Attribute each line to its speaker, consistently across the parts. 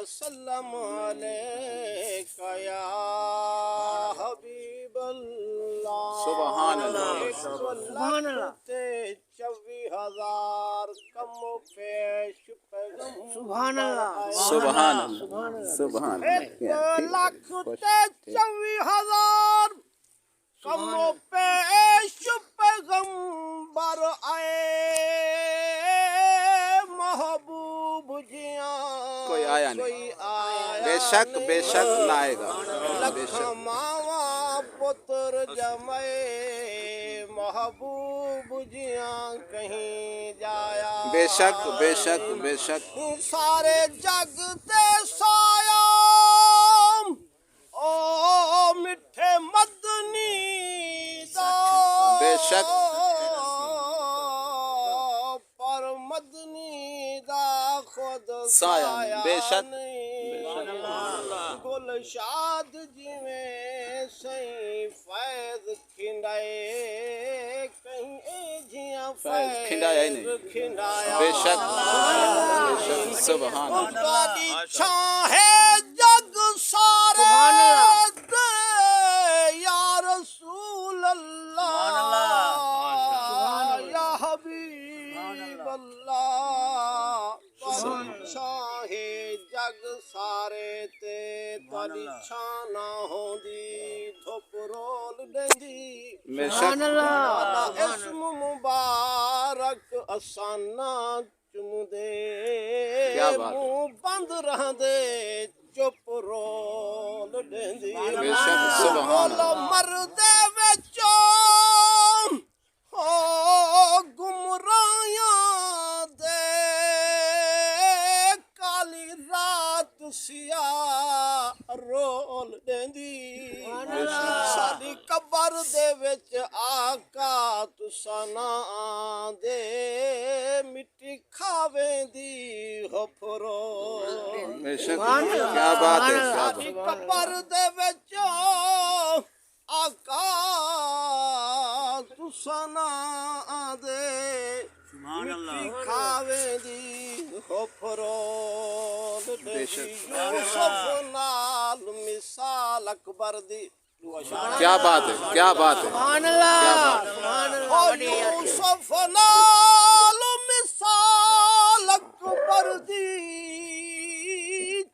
Speaker 1: وسلم علیک یا حبیب اللہ
Speaker 2: سبحان اللہ
Speaker 1: سبحان اللہ 24,000 کم و پیش پیغم
Speaker 3: سبحان اللہ
Speaker 2: سبحان اللہ سبحان
Speaker 1: ایک لاکھ 24,000 کم و پیش پیغمبر آئے محبوب جیاں
Speaker 2: کوئی آیا نہیں بے شک نہ آئے گا
Speaker 1: لکھ ماوا پتر جمائے محبوب جیاں کہیں جایا
Speaker 2: بے شک
Speaker 1: سارے جگ تے سایہ او مٹھے مدنی دا
Speaker 2: بے شک
Speaker 1: پر مدنی دا خود
Speaker 2: سایہ بے شک
Speaker 1: گل شاد جی میں سائیں فیض کھنڈائے کہیں جیاں فیض کھنڈایا
Speaker 2: بے شک سبحان اللہ
Speaker 1: چھاں ہے جگ سارے یا رسول اللہ یا حبیب اللہ چھاں ہے جگ سارے تے تاری چھاں نہ ہوندی دھوپ رول دیندی
Speaker 2: بے شک
Speaker 1: اسم مبارک اسانا چمدے
Speaker 2: کیا بات ہے
Speaker 1: منہ بند رہندے چپ رول دیندی
Speaker 2: بے شک سبحان اللہ
Speaker 1: مردے وچوں گمراہیاں دے کالی رات سیاہ رول دیندی ساری قبر دے وچ آقا تساں نہ آندے مٹی کھاویں دی ہفرول
Speaker 2: بے شک کیا بات ہے
Speaker 1: ساری قبر دے وچ آقا تساں نہ آندے مٹی کھاویں دی ہفرول یوسف نال مثال اکبر دی
Speaker 2: کیا بات ہے
Speaker 3: سبحان اللہ سبحان اللہ
Speaker 1: یوسف نال مثال اکبر دی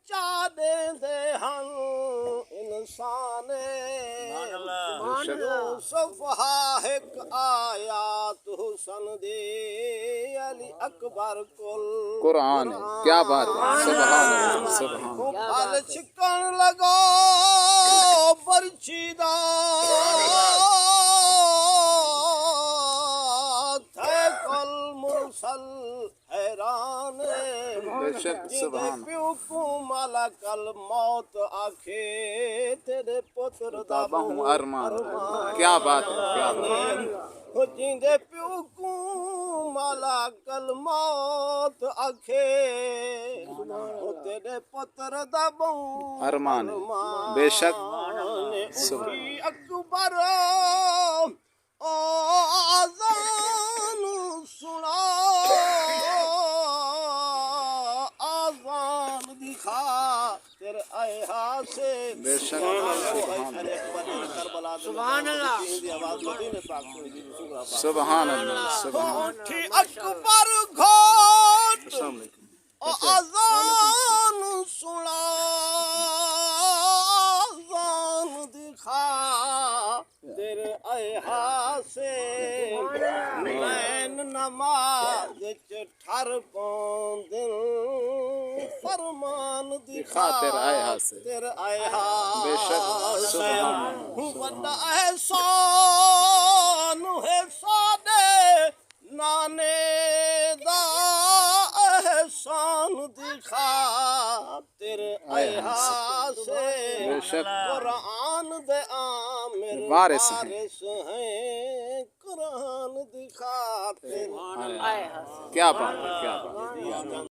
Speaker 1: چاہے دے ہن انسان یوسف ایک آیات حسن دے علی اکبر کل
Speaker 2: قرآن کیا بات ہے سبحان اللہ
Speaker 1: پھل چھکن لگو برچی دا تھے کل مرسل حیران
Speaker 2: بے شک سبحان
Speaker 1: پیو کو مالا کل موت آکھے تیرے پتر دا
Speaker 2: بہو ارمان کیا بات ہے
Speaker 1: جیندے پیو کو مالا کل موت آکھے تیرے پتر دا بہو
Speaker 2: ارمان بے شک
Speaker 1: اٹھی اکبر آذان سنا آذان دکھا تیرے آئے سے
Speaker 2: بے شک
Speaker 3: سبحان اللہ
Speaker 2: سبحان اللہ
Speaker 1: اٹھی اکبر گھوٹ آذان سنا آذان دکھا تیرے آئے سے مین نماز ٹھر پوندن فرمان دکھا تیرے آئے
Speaker 2: بے شک سبحان
Speaker 1: بندہ احسان ہے سادے نانے دا احسان دکھا تیرے سے
Speaker 2: بے شک
Speaker 1: قرآن دے عامر
Speaker 2: وارث
Speaker 1: ہیں قرآن دکھا تیرے
Speaker 2: کیا بات ہے